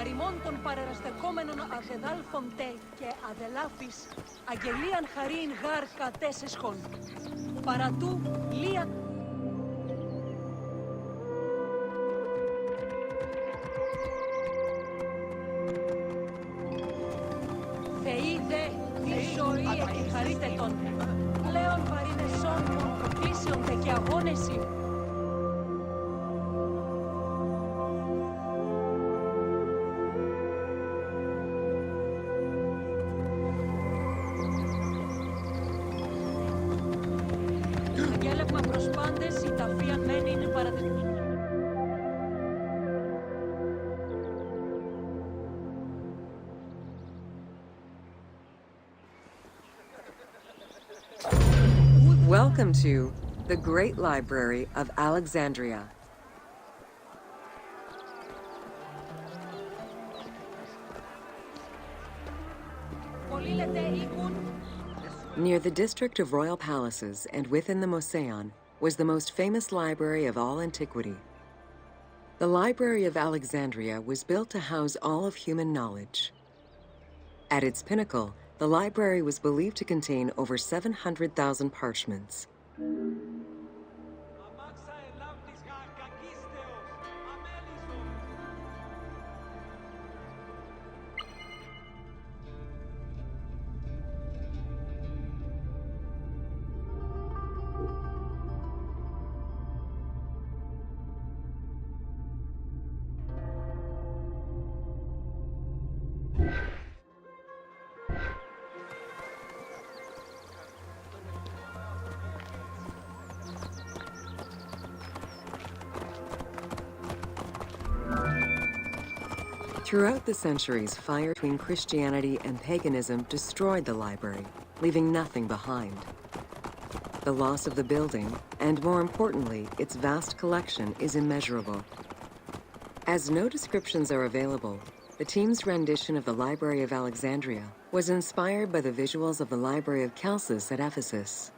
παρημών των παρεραστεκόμενων αδεδάλφων τε και αδελάφης, αγγελίαν χαρίν γάρ κατέσεσχον. Παρατού λία... Θεοί δε, η ζωή εκχαρείτε τον, πλέον παρημεσών των προκλήσεων τε και αγώνεση. Αγγέλευμα προς πάντες, η ταφία μένει είναι παραδειγμένη. Welcome to the Great Library of Alexandria. Near the district of royal palaces and within the Mouseion was the most famous library of all antiquity. The Library of Alexandria was built to house all of human knowledge. At its pinnacle, the library was believed to contain over 700,000 parchments. Throughout the centuries, fire between Christianity and paganism destroyed the library, leaving nothing behind. The loss of the building, and more importantly, its vast collection, is immeasurable. As no descriptions are available, the team's rendition of the Library of Alexandria was inspired by the visuals of the Library of Chalcis at Ephesus.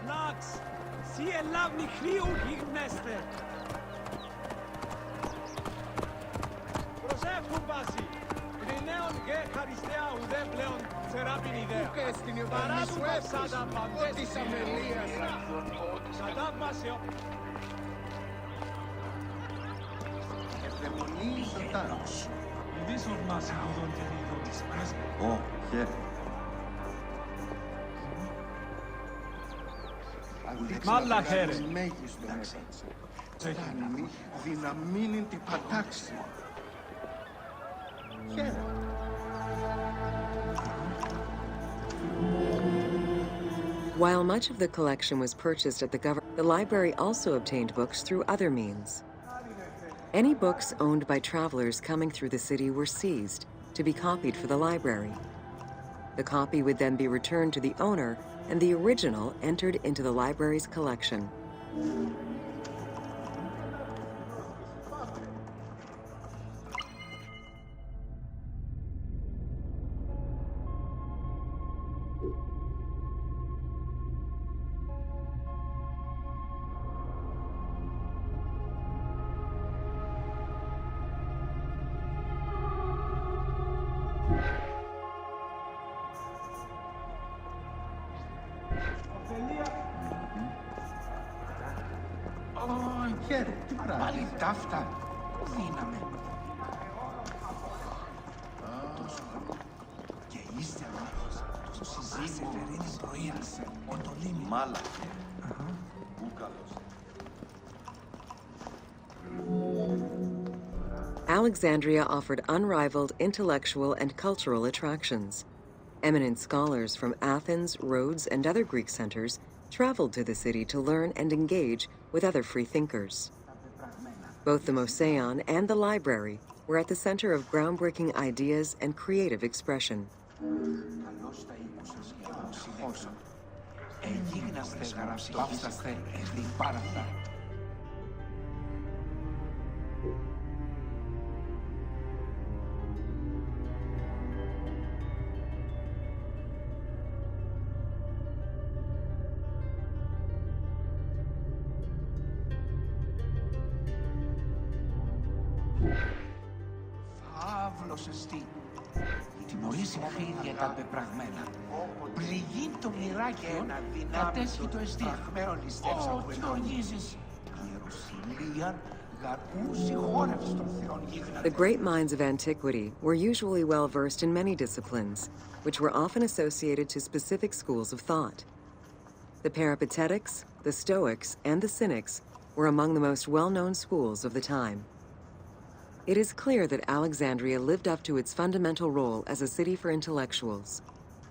Lux, si elavni chriu gigmeste. Προσεύχουν βάση. Γρινέων γε χαριστέα ουδέ πλέον θεράπιν ιδέα. Παράδομα σάντα παντές αμελίας. Σαντάβμασιο. Ευδαιμονή ζωντάνος. Ουδείς ορμάσει κουδόν τερίδο της πρέσβη. Ω, χαίρε. Μάλλα χαίρε. Μέγιστο μέσα. Φτάνει δυναμίνην την πατάξη. Χαίρε. While much of the collection was purchased at the government, the library also obtained books through other means. Any books owned by travelers coming through the city were seized to be copied for the library. The copy would then be returned to the owner, and the original entered into the library's collection. Χαίρε, τι πράγμα. Πάλι ταύτα. Πού δίναμε. Και ύστερα το συζήτησε φερίνη πρωίασε. Οντολίνη. Μάλακε. Μπούκαλος. Alexandria offered unrivaled intellectual and cultural attractions. Eminent scholars from Athens, Rhodes, and other Greek centers traveled to the city to learn and engage with other free thinkers. Both the Moseon and the library were at the center of groundbreaking ideas and creative expression. Καλώς τα ήκουσες σχεδόν συνέχεια. Εγίγναστε γραφτόφταστε εδί πάραθα. Φαύλος εστί. Τιμωρείς φίδια τα πεπραγμένα. Πληγήν το μοιράκιο, κατέσχει το εστί. Όχι οργίζεις. Ιερουσιλίαν, γαρκούς η χόρευς των θεών γίγνατε. The great minds of antiquity were usually well versed in many disciplines, which were often associated to specific schools of thought. The Peripatetics, the Stoics, and the Cynics were among the most well-known schools of the time. It is clear that Alexandria lived up to its fundamental role as a city for intellectuals,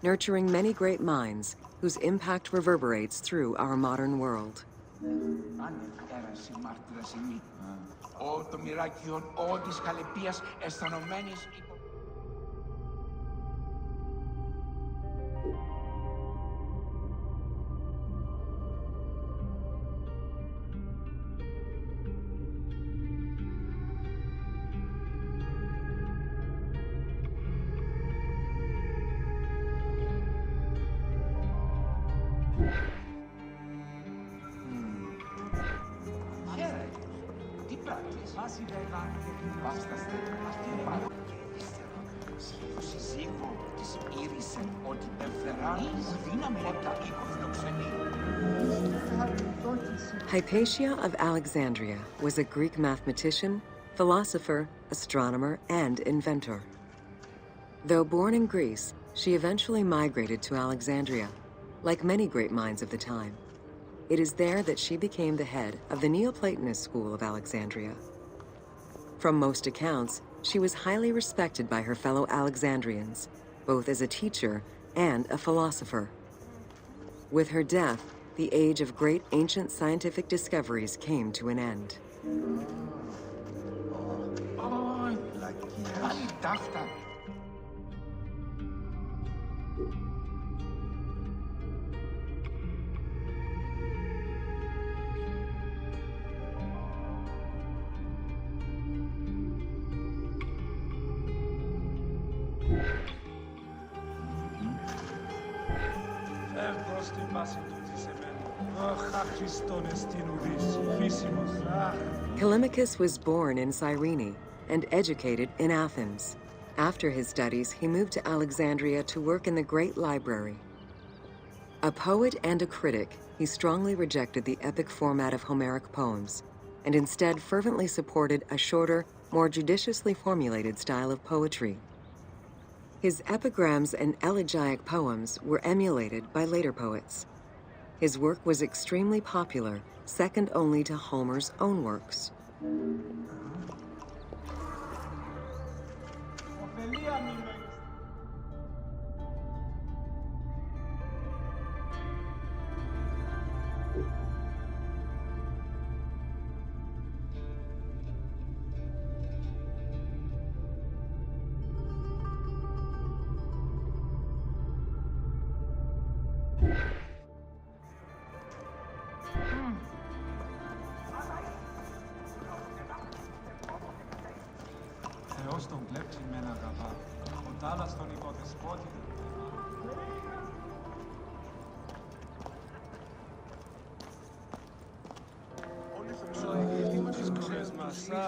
nurturing many great minds whose impact reverberates through our modern world. Ανεφτέραση μάρτυρας ημί. Ό το μοιράκιον, ό της χαλεπίας αισθανωμένης. Hypatia of Alexandria was a Greek mathematician, philosopher, astronomer, and inventor. Though born in Greece, she eventually migrated to Alexandria, like many great minds of the time. It is there that she became the head of the Neoplatonist school of Alexandria. From most accounts, she was highly respected by her fellow Alexandrians, both as a teacher and a philosopher. With her death, the age of great ancient scientific discoveries came to an end. Callimachus was born in Cyrene and educated in Athens. After his studies, he moved to Alexandria to work in the great library. A poet and a critic, he strongly rejected the epic format of Homeric poems and instead fervently supported a shorter, more judiciously formulated style of poetry. His epigrams and elegiac poems were emulated by later poets. His work was extremely popular, second only to Homer's own works.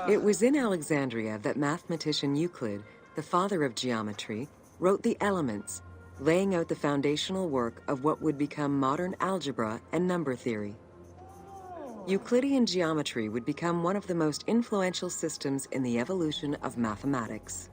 It was in Alexandria that mathematician Euclid, the father of geometry, wrote the Elements, laying out the foundational work of what would become modern algebra and number theory. Euclidean geometry would become one of the most influential systems in the evolution of mathematics.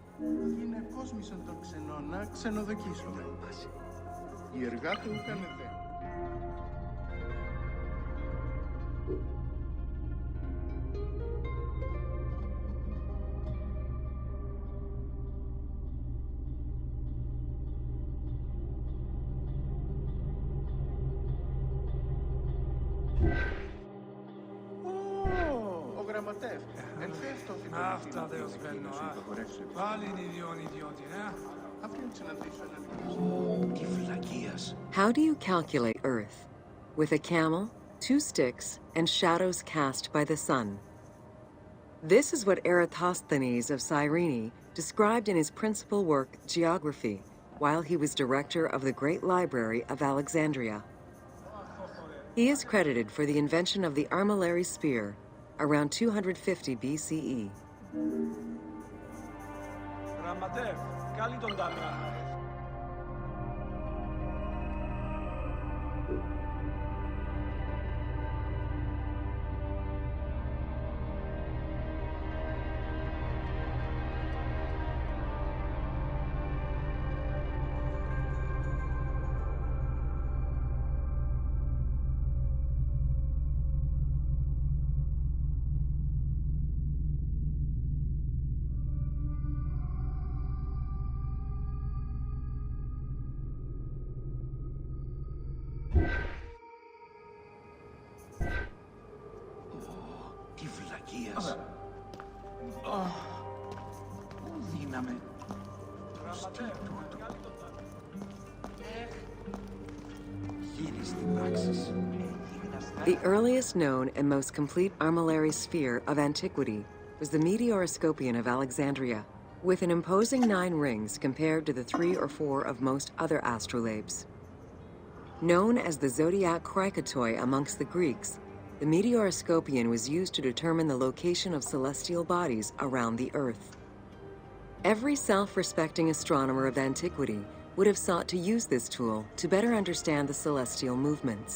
αυτά δεν σβαίνω, πάλι είναι ιδιώτη, Τι φυλακίας. How do you calculate Earth? With a camel, 2 sticks, and shadows cast by the sun. This is what Eratosthenes of Cyrene described in his principal work, Geography, while he was director of the Great Library of Alexandria. He is credited for the invention of the Armillary Sphere around 250 BCE. Γραμματεύ, καλή τον Ταμιά. Τι φυλακίας. Πού δίναμε. Γύριστη πράξης. The earliest known and most complete armillary sphere of antiquity was the Meteoroscopion of Alexandria, with an imposing 9 rings compared to the 3 or 4 of most other astrolabes. Known as the zodiac krikatoi amongst the Greeks, the Meteoroscopion was used to determine the location of celestial bodies around the Earth. Every self-respecting astronomer of antiquity would have sought to use this tool to better understand the celestial movements.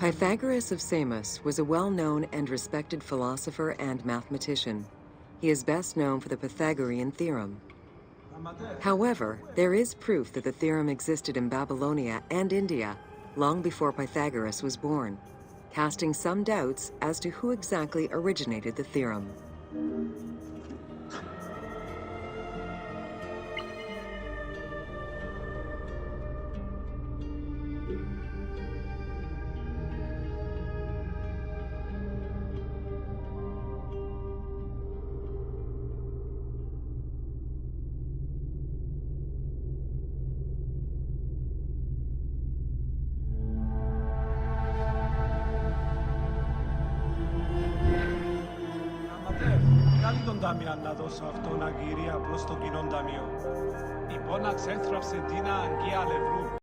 Pythagoras of Samos was a well-known and respected philosopher and mathematician. He is best known for the Pythagorean theorem. However, there is proof that the theorem existed in Babylonia and India long before Pythagoras was born, casting some doubts as to who exactly originated the theorem. Καλή τον Ταμιά να δώσω αυτόν αγγυρία προς το κοινόν ταμείο. Η πόναξ έθραψε την αγγεία λευρού.